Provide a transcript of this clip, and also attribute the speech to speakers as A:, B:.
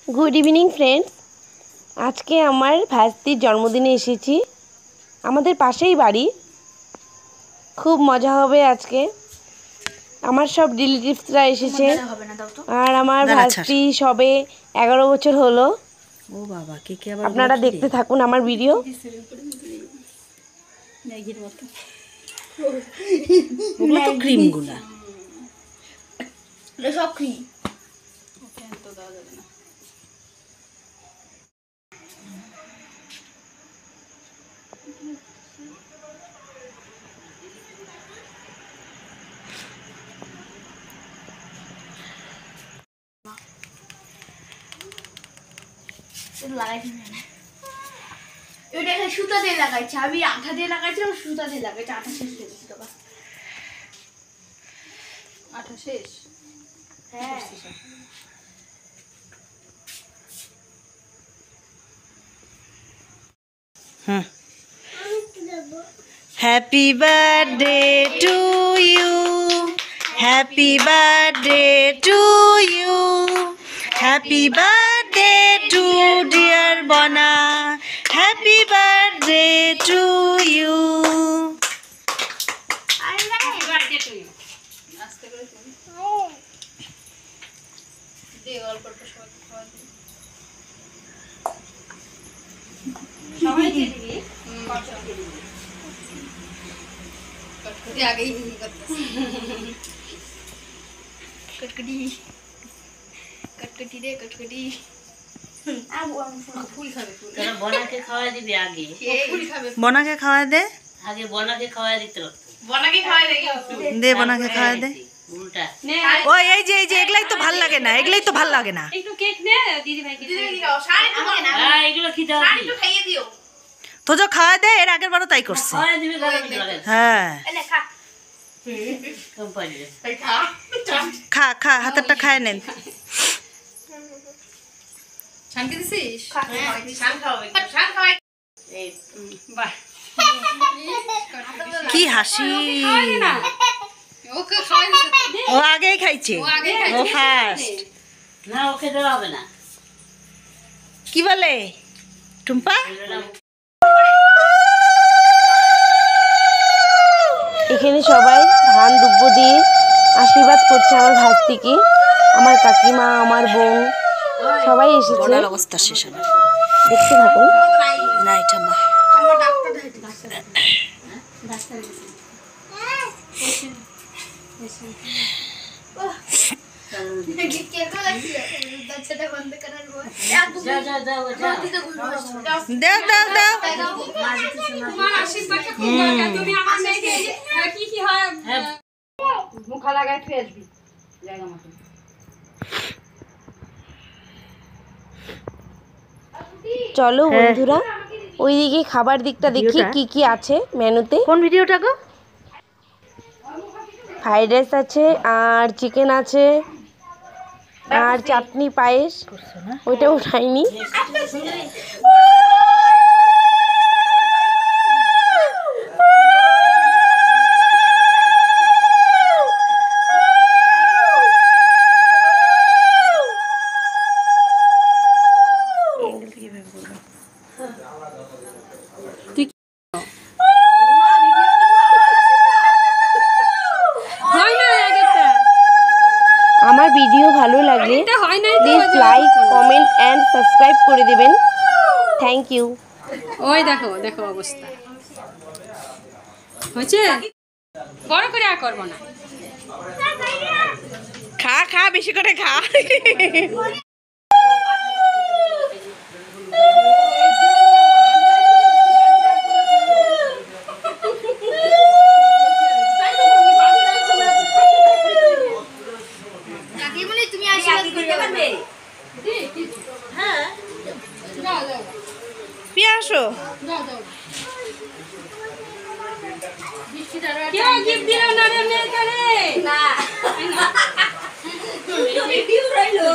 A: Good evening friends. आज के आमार भास्तिर जन्मदिने एसेছি। आमादेर पाशेई बाड़ी। खूब मजा होबे आज के। आमार सब रिलेटिव्सरा एसेছে और आमार भास्ति सबे 11 बछर हलो।
B: ओ बाबा के आबार
A: आपनारा देखते थाकुन आमार भिडियो।
B: ওগুলো তো ক্রিম গুলা
C: এটা সব ক্রিম তো দাও যাবে না এটা লাগাই দিন না এটা একটা সুতা দিয়ে লাগাইছে আমি আঠা দিয়ে লাগাইছি আর সুতা দিয়ে লাগাইছি আঠা শেষ হয়ে গেছে তো আঠা শেষ হ্যাঁ
B: happy birthday to you happy birthday to you happy birthday to dear Bona happy birthday to you
C: happy birthday to you আস্তে করে তুমি দে অল্প অল্প সবাইকে খাওয়া দিই সবাই দিয়ে দিবি कटकटी आ गई कटकटी कटकटी रे कटकटी फूल खावे फूल
D: तेरा बना के खवा दिबी आगे
C: फूल खावे
B: বনা কে খাওয়া দে
D: आगे बना के खवा दित रख
C: बना के खावे देगी
B: দে বনা কে খাওয়া দে
D: उल्टा
B: ও এই যে এগুলাই তো ভাল লাগে না এগুলাই তো ভাল লাগে না
C: একটু কেক নে দিদি ভাইকে দিদি দাও শাড়ি তো আমাকে না
D: এগুলো কি দাও
C: শাড়ি তো খাইয়ে দিও
B: তো যে খাওয়া দে এর আগের বারও তাই করছে
D: খवा দিবি গালে লাগে
B: হ্যাঁ
C: এনে খা
D: কোম্পানি
C: এই খা
B: খা খা হাতেরটা খায় নেন
C: শানকে দিছিস শান খাওয়াবে শান খাওয়াই
D: এই
C: বাহ
B: কি হাসি
C: ওকে খাওয়াই দিছিস
B: ও আগেই খাইছে ও ফার্স্ট
D: না ওকে দেওয়া হবে না
B: কি বলে টুম্পা
A: এখানে সবাই ধান দুব্য দিয়ে আশীর্বাদ করছে আমার ভাস্তিকে। আমার কাকিমা, আমার বোন সবাই এসেছে।
B: বলার অবস্থা শেষ আমার
A: দেখতে থাকুন।
B: না এটা মা
C: আমার ডাক্তার দেখাইতে ডাক্তার
D: যা যা যা যা
B: দাও দাও দাও
C: তোমার আশীর্বাদটা খুব দরকার তুমি আমার মেয়েকে কি কি হয় মুখা লাগাই তুই আসবি জায়গা মতো
A: চলো বন্ধুরা ওইদিকে খাবার দিকটা দেখি কি কি আছে মেনুতে।
B: কোন ভিডিওটা গো
A: ফ্রাইড রাইস আছে আর চিকেন আছে আর চাটনি পায়েস ওইটা উঠাইনি। আমার ভিডিও ভালো লাগলে please like comment and subscribe করে দিবেন। Thank you.
C: ওই দেখো দেখো অবস্থা হয়েছে বড় করে আর করবো না
B: খা খা বেশি করে খা পিয়াসো
C: কেউ গিফট দিল না রে মেয়েকে রে না ভিডিও রইলো